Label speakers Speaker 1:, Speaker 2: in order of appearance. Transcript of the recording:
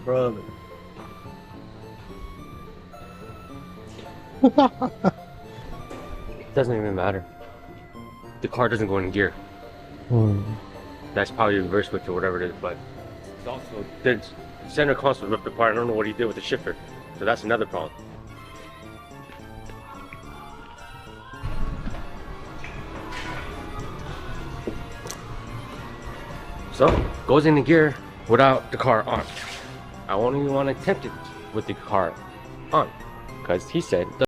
Speaker 1: Brother.
Speaker 2: Doesn't even matter. The car doesn't go in gear. That's probably a reverse switch or whatever it is, but it's also the center console ripped apart. I don't know what he did with the shifter, so that's another problem. So goes into gear without the car on. I only want to attempt it with the car on, because he said